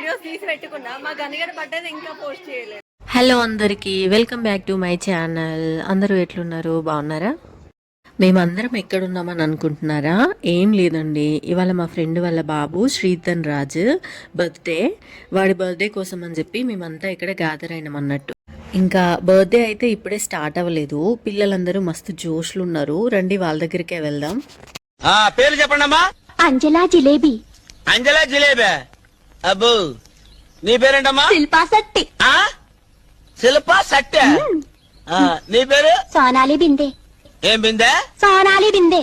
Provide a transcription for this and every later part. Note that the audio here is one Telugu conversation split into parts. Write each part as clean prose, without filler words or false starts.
వీడియోస్ తీసి పెట్టుకున్నా. మా గనిగడ బర్త్డే ఇంకా పోస్ట్ చేయలేదు. హలో అందరికీ, welcome back to my channel. అందరూ ఎట్లున్నారు, బాగున్నారా? మేమందరం ఎక్కడున్నామని అనుకుంటున్నారా? ఏం లేదండి, ఇవాళ మా ఫ్రెండ్ వాళ్ళ బాబు శ్రీధన్ రాజ్ బర్త్డే. వాడి బర్త్డే కోసం అని చెప్పి మేమంతా ఇక్కడ గ్యాదర్ అయినాం అన్నట్టు. ఇంకా బర్త్డే అయితే ఇప్పుడే స్టార్ట్ అవ్వలేదు. పిల్లలందరూ మస్తు జోష్లు ఉన్నారు. రండి వాళ్ళ దగ్గరికే వెళ్దాం. పేరు చెప్పండి అమ్మా. అంజలా జిలేబీ. అంజలా జిలేబీ. అబ్బో, నీ పేరేంటమ్మా? శిల్పా శెట్టి. శిల్పా శెట్టి. నీ పేరు? సోనాలి బిందే. ఏం బిందే? సోనాలి బిందే.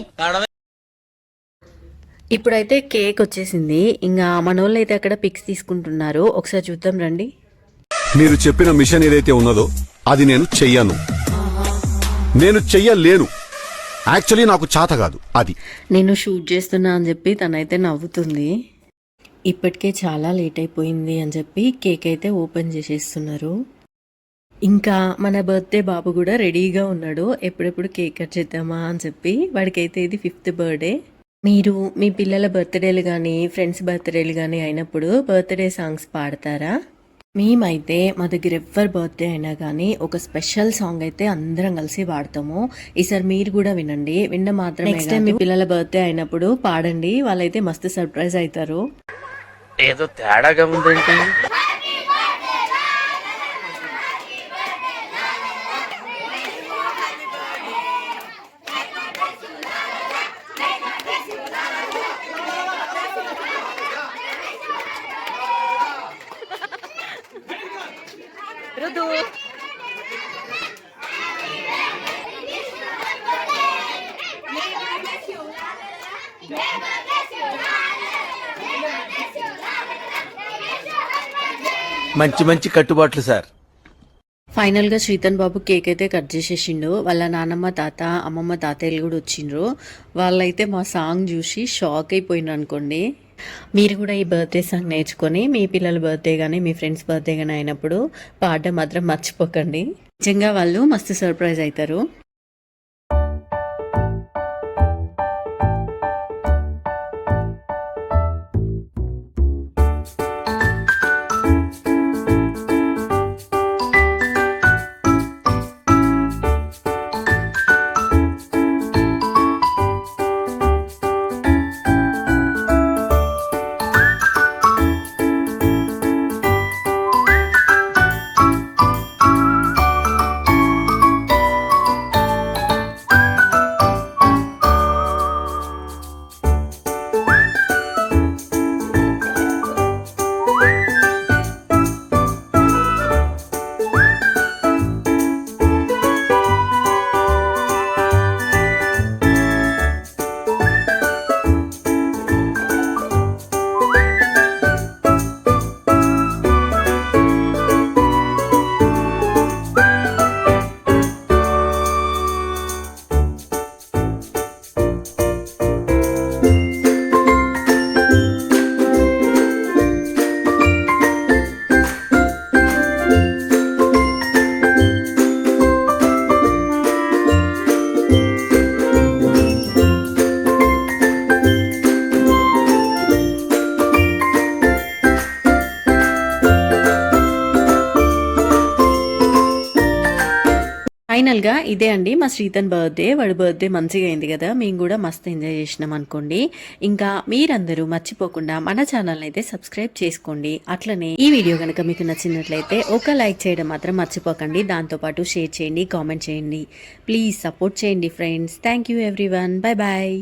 ఇప్పుడైతే కేక్ వచ్చేసింది. ఇంకా మనోళ్ళు అయితే అక్కడ పిక్స్ తీసుకుంటున్నారు. ఒకసారి చూద్దాం రండి. మీరు చెప్పిన మిషన్ ఏదైతే ఉన్నదో అది నేను చెయ్యను. నేను చెయ్యలేను. యాక్చువల్లీ నాకు చేత కాదు. అది నేను షూట్ చేస్తున్నా అని చెప్పి తనైతే నవ్వుతుంది. ఇప్పటికే చాలా లేట్ అయిపోయింది అని చెప్పి కేక్ అయితే ఓపెన్ చేసేస్తున్నారు. ఇంకా మన బర్త్డే బాబు కూడా రెడీగా ఉన్నాడు. ఎప్పుడెప్పుడు కేక్ కట్ చేద్దామా అని చెప్పి. వాడికైతే ఇది 5th బర్త్డే. మీరు మీ పిల్లల బర్త్డేలు కానీ ఫ్రెండ్స్ బర్త్డేలు కానీ అయినప్పుడు బర్త్డే సాంగ్స్ పాడతారా? మేమైతే మా దగ్గర ఎవరి బర్త్డే అయినా కానీ ఒక స్పెషల్ సాంగ్ అయితే అందరం కలిసి పాడతాము. ఈసారి మీరు కూడా వినండి. విన్న మాత్రం నెక్స్ట్ టైం మీ పిల్లల బర్త్డే అయినప్పుడు పాడండి. వాళ్ళైతే మస్తు సర్ప్రైజ్ అవుతారు. ఏదో తేడాగా ఉందేంటి? రుదు మంచి మంచి కట్టుబాట్లు సార్. ఫైనల్ గా శ్రీధన్ బాబు కేక్ అయితే కట్ చేసేసిండు. వాళ్ళ నానమ్మ తాత అమ్మమ్మ తాతయ్యలు కూడా వచ్చిండ్రు. వాళ్ళైతే మా సాంగ్ చూసి షాక్ అయిపోయినారు అనుకోండి. మీరు కూడా ఈ బర్త్డే సాంగ్ నేర్చుకొని మీ పిల్లల బర్త్డే కానీ మీ ఫ్రెండ్స్ బర్త్డే కానీ అయినప్పుడు పాడడం మాత్రం మర్చిపోకండి. నిజంగా వాళ్ళు మస్తు సర్ప్రైజ్ అవుతారు. ఫైనల్గా ఇదే అండి మా శ్రీధన్ బర్త్డే. వాడి బర్త్డే మంచిగా అయింది కదా, మేము కూడా మస్తు ఎంజాయ్ చేసినాం అనుకోండి. ఇంకా మీరందరూ మర్చిపోకుండా మన ఛానల్ అయితే సబ్స్క్రైబ్ చేసుకోండి. అట్లనే ఈ వీడియో కనుక మీకు నచ్చినట్లయితే ఒక లైక్ చేయడం మాత్రం మర్చిపోకండి. దాంతోపాటు షేర్ చేయండి, కామెంట్ చేయండి. ప్లీజ్ సపోర్ట్ చేయండి friends. Thank you everyone. Bye bye.